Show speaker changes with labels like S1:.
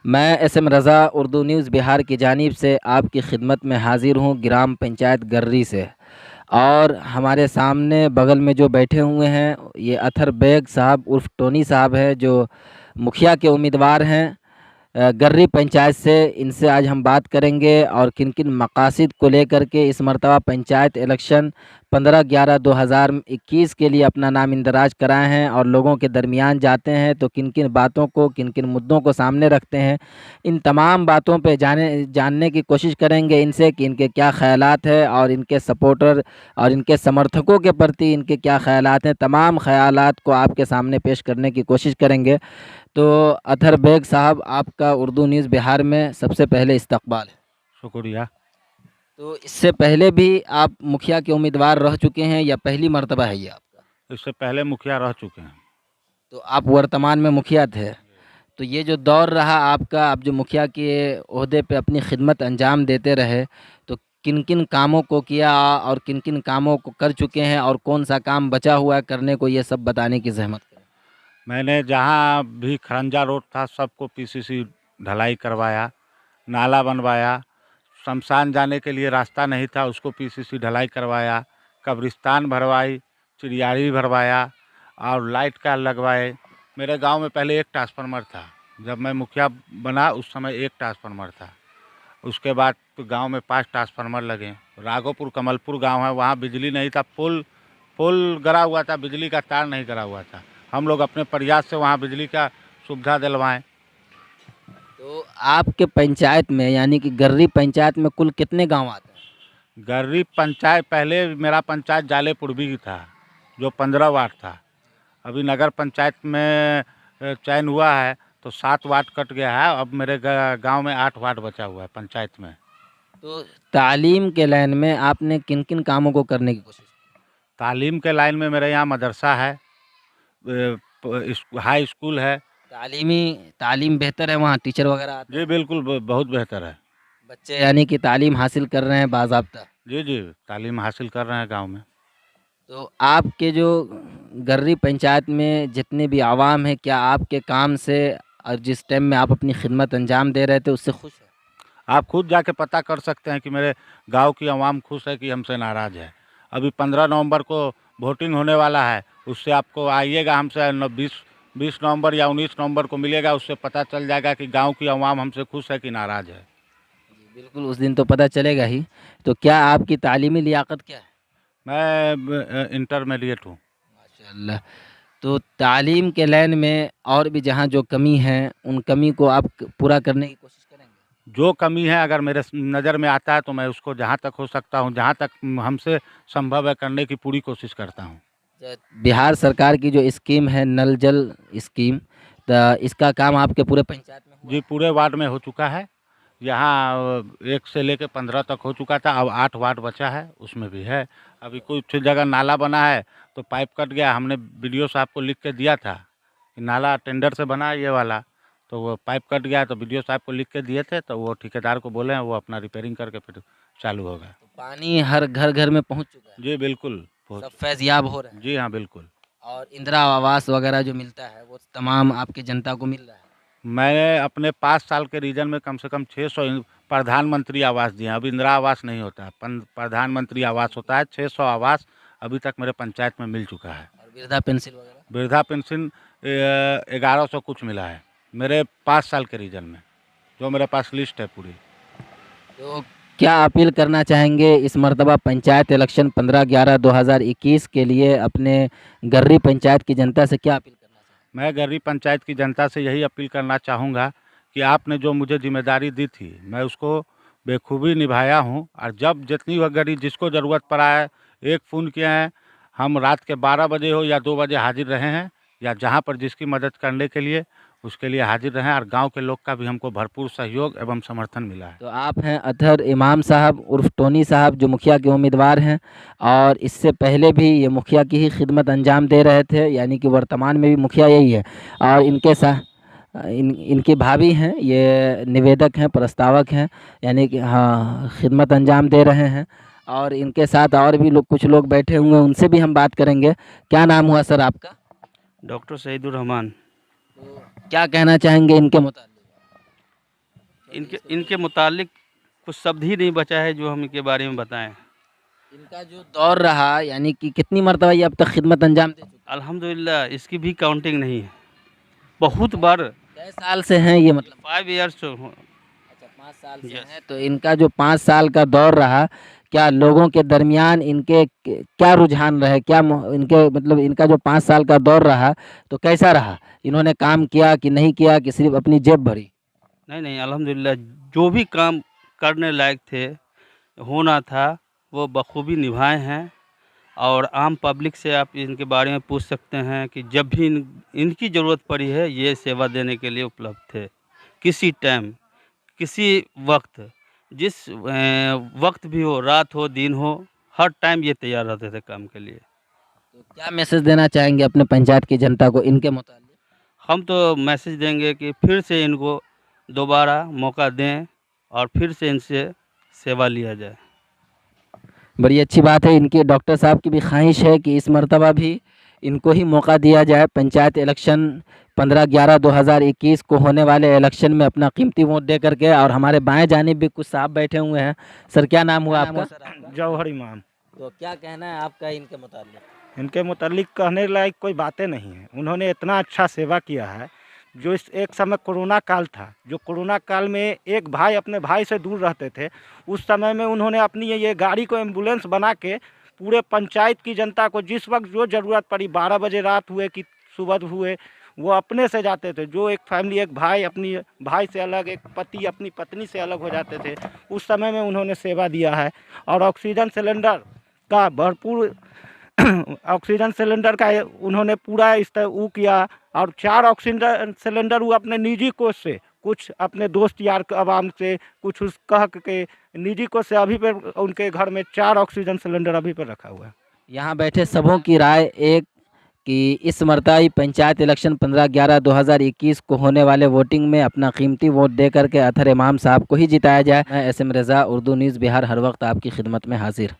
S1: मैं एसएम रज़ा उर्दू न्यूज़ बिहार की जानिब से आपकी खिदमत में हाज़िर हूँ ग्राम पंचायत गर्री से। और हमारे सामने बगल में जो बैठे हुए हैं ये अथर बेग साहब उर्फ़ टोनी साहब है, जो मुखिया के उम्मीदवार हैं गर्री पंचायत से। इनसे आज हम बात करेंगे और किन-किन मकासद को लेकर के इस मर्तबा पंचायत इलेक्शन 15/11/2021 के लिए अपना नाम इंदराज कराए हैं और लोगों के दरमियान जाते हैं तो किन-किन बातों को, किन-किन मुद्दों को सामने रखते हैं। इन तमाम बातों पे जानने की कोशिश करेंगे इनसे कि इनके क्या ख़यालात है और इनके सपोर्टर और इनके समर्थकों के प्रति इनके क्या ख़यालात हैं। तमाम ख़यालात को आपके सामने पेश करने की कोशिश करेंगे। तो अतहर बेग साहब, आपका उर्दू न्यूज़ बिहार में सबसे पहले इस्तकबाल है।
S2: शुक्रिया।
S1: तो इससे पहले भी आप मुखिया के उम्मीदवार रह चुके हैं या पहली मर्तबा है ये आपका?
S2: इससे पहले मुखिया रह चुके हैं।
S1: तो आप वर्तमान में मुखिया थे। तो ये जो दौर रहा आपका, आप जो मुखिया के ओहदे पे अपनी खिदमत अंजाम देते रहे, तो किन किन कामों को किया और किन किन कामों को कर चुके हैं और कौन सा काम बचा हुआ है करने को, ये सब बताने की ज़हमत करें।
S2: मैंने जहाँ भी खरंजा रोड था सबको पीसीसी ढलाई करवाया, नाला बनवाया, शमशान जाने के लिए रास्ता नहीं था उसको पीसीसी ढलाई करवाया, कब्रिस्तान भरवाई, चिड़ियारी भरवाया और लाइट का लगवाए। मेरे गांव में पहले एक ट्रांसफार्मर था, जब मैं मुखिया बना उस समय एक ट्रांसफार्मर था। उसके बाद तो गांव में 5 ट्रांसफार्मर लगे। राघोपुर कमलपुर गांव है, वहाँ बिजली नहीं था, पुल पुल गड़ा हुआ था, बिजली का तार नहीं गड़ा हुआ था। हम लोग अपने प्रयास से वहाँ बिजली का सुविधा दिलवाएं।
S1: तो आपके पंचायत में यानी कि गर्री पंचायत में कुल कितने गांव आते हैं?
S2: गर्री पंचायत पहले मेरा पंचायत जाले पूर्वी की था, जो 15 वार्ड था। अभी नगर पंचायत में चयन हुआ है तो 7 वार्ड कट गया है। अब मेरे गांव में 8 वार्ड बचा हुआ है पंचायत में।
S1: तो तालीम के लाइन में आपने किन किन कामों को करने की कोशिश की?
S2: तालीम के लाइन में मेरे यहाँ मदरसा है, हाई स्कूल है।
S1: तालीम बेहतर है, वहाँ टीचर वगैरह आते
S2: जी
S1: हैं?
S2: बिल्कुल, बहुत बेहतर है।
S1: बच्चे यानी कि तालीम हासिल कर रहे हैं बाज़ाब्ता।
S2: जी जी, तालीम हासिल कर रहे हैं गांव में।
S1: तो आपके जो गर्री पंचायत में जितने भी आवाम है, क्या आपके काम से और जिस टाइम में आप अपनी खिदमत अंजाम दे रहे थे उससे खुश है?
S2: आप खुद जाके पता कर सकते हैं कि मेरे गांव की आवाम खुश है कि हमसे नाराज़ है। अभी 15 नवंबर को वोटिंग होने वाला है, उससे आपको आइएगा हमसे 20 नवंबर या 19 नवंबर को मिलेगा, उससे पता चल जाएगा कि गांव की आवाम हमसे खुश है कि नाराज़ है।
S1: जी, बिल्कुल उस दिन तो पता चलेगा ही। तो क्या आपकी तालीमी लियाकत क्या है?
S2: मैं इंटरमीडिएट हूँ।
S1: माशाअल्लाह। तो तालीम के लाइन में और भी जहाँ जो कमी है, उन कमी को आप पूरा करने की कोशिश करेंगे?
S2: जो कमी है अगर मेरे नज़र में आता है तो मैं उसको जहाँ तक हो सकता हूँ, जहाँ तक हमसे संभव है करने की पूरी कोशिश करता हूँ।
S1: बिहार सरकार की जो स्कीम है नल जल स्कीम, तो इसका काम आपके पूरे पंचायत में हुआ
S2: जी
S1: है?
S2: पूरे वार्ड में हो चुका है। यहाँ 1 से लेके 15 तक हो चुका था, अब 8 वार्ड बचा है, उसमें भी है। अभी कुछ जगह नाला बना है तो पाइप कट गया, हमने बीडीओ साहब को लिख के दिया था कि नाला टेंडर से बना है ये वाला, तो वो पाइप कट गया तो बीडीओ साहब को लिख के दिए थे, तो वो ठेकेदार को बोले हैं वो अपना रिपेयरिंग करके फिर चालू होगा।
S1: तो पानी हर घर घर में पहुंच चुका है?
S2: जी बिल्कुल,
S1: सब
S2: पहुँच।
S1: फैज़याब हो रहे हैं?
S2: जी हाँ, बिल्कुल।
S1: और इंदिरा आवास वगैरह जो मिलता है वो तमाम आपकी जनता को मिल रहा है?
S2: मैंने अपने 5 साल के रीजन में कम से कम 600 प्रधानमंत्री आवास दिए हैं। अभी इंदिरा आवास नहीं होता है, प्रधानमंत्री आवास होता है। 600 आवास अभी तक मेरे पंचायत में मिल चुका है।
S1: और वृद्धा पेंशन वगैरह?
S2: वृद्धा पेंशन 1100 कुछ मिला है मेरे 5 साल के रीजन में, जो मेरे पास लिस्ट है पूरी।
S1: तो क्या अपील करना चाहेंगे इस मर्तबा पंचायत इलेक्शन 15/11/2021 के लिए अपने गर्री पंचायत की जनता से क्या अपील करना चाहेंगे?
S2: मैं गरीब पंचायत की जनता से यही अपील करना चाहूँगा कि आपने जो मुझे जिम्मेदारी दी थी मैं उसको बेखूबी निभाया हूँ, और जब जितनी वह गरीब जिसको ज़रूरत पड़ा है एक फ़ोन किए हैं, हम रात के 12 बजे हो या 2 बजे हाजिर रहे हैं, या जहाँ पर जिसकी मदद करने के लिए उसके लिए हाजिर रहें, और गांव के लोग का भी हमको भरपूर सहयोग एवं समर्थन मिला है।
S1: तो आप हैं अतहर इमाम साहब उर्फ टोनी साहब, जो मुखिया के उम्मीदवार हैं और इससे पहले भी ये मुखिया की ही खिदमत अंजाम दे रहे थे, यानी कि वर्तमान में भी मुखिया यही है। और इनके साथ इनकी भाभी हैं, ये निवेदक हैं, प्रस्तावक हैं, यानी कि हाँ खिदमत अंजाम दे रहे हैं। और इनके साथ और भी लोग, कुछ लोग बैठे हुए हैं, उनसे भी हम बात करेंगे। क्या नाम हुआ सर आपका?
S3: डॉक्टर सईदुर रहमान।
S1: तो क्या कहना चाहेंगे इनके मुताबिक?
S3: इनके इनके मुतालिक कुछ शब्द ही नहीं बचा है जो हम इनके बारे में बताएं।
S1: इनका जो दौर रहा, यानी कि कितनी मरतबा ये अब तक खिदमत अंजाम दे चुके
S3: अल्हम्दुलिल्लाह इसकी भी काउंटिंग नहीं है, बहुत बार।
S1: हैं? कै साल से हैं ये, मतलब
S3: 5 ईयर्स।
S1: अच्छा 5 साल से
S3: Yes.
S1: हैं। तो इनका जो 5 साल का दौर रहा, क्या लोगों के दरमियान इनके क्या रुझान रहे, क्या इनके मतलब इनका जो 5 साल का दौर रहा तो कैसा रहा? इन्होंने काम किया कि नहीं किया, कि सिर्फ अपनी जेब भरी?
S3: नहीं अल्हम्दुलिल्लाह जो भी काम करने लायक थे, होना था, वो बखूबी निभाए हैं। और आम पब्लिक से आप इनके बारे में पूछ सकते हैं कि जब भी इनकी ज़रूरत पड़ी है ये सेवा देने के लिए उपलब्ध थे। किसी टाइम, किसी वक्त, जिस वक्त भी हो, रात हो, दिन हो, हर टाइम ये तैयार रहते थे काम के लिए।
S1: तो क्या मैसेज देना चाहेंगे अपने पंचायत की जनता को इनके मुतालिक?
S3: हम तो मैसेज देंगे कि फिर से इनको दोबारा मौका दें और फिर से इनसे सेवा लिया जाए।
S1: बड़ी अच्छी बात है। इनके डॉक्टर साहब की भी ख्वाहिश है कि इस मर्तबा भी इनको ही मौका दिया जाए पंचायत इलेक्शन 15/11/2021 को होने वाले इलेक्शन में अपना कीमती वोट दे करके। और हमारे बाएं जानिब भी कुछ साहब बैठे हुए हैं। सर क्या नाम हुआ आपका?
S4: जौहर इमाम।
S1: तो क्या कहना है आपका इनके मुतालिक?
S4: इनके मुतालिक कहने लायक कोई बातें नहीं हैं। उन्होंने इतना अच्छा सेवा किया है। जो इस एक समय कोरोना काल था, जो कोरोना काल में एक भाई अपने भाई से दूर रहते थे, उस समय में उन्होंने अपनी ये गाड़ी को एम्बुलेंस बना के पूरे पंचायत की जनता को जिस वक्त जो ज़रूरत पड़ी, 12 बजे रात हुए कि सुबह हुए, वो अपने से जाते थे। जो एक फैमिली, एक भाई अपनी भाई से अलग, एक पति अपनी पत्नी से अलग हो जाते थे, उस समय में उन्होंने सेवा दिया है। और ऑक्सीजन सिलेंडर का भरपूर ऑक्सीजन सिलेंडर का उन्होंने पूरा इस तरह वो किया। और 4 ऑक्सीजन सिलेंडर वो अपने निजी कोष से, कुछ अपने दोस्त यार आवाम से, कुछ उस कह के निजी कोष से अभी पर उनके घर में 4 ऑक्सीजन सिलेंडर अभी पर रखा हुआ है।
S1: यहाँ बैठे सबों की राय एक कि इस मरतबा पंचायत इलेक्शन 15/11/2021 को होने वाले वोटिंग में अपना कीमती वोट दे करके अतहर इमाम साहब को ही जिताया जाए। मैं SM रज़ा, उर्दू न्यूज़ बिहार, हर वक्त आपकी खिदमत में हाजिर।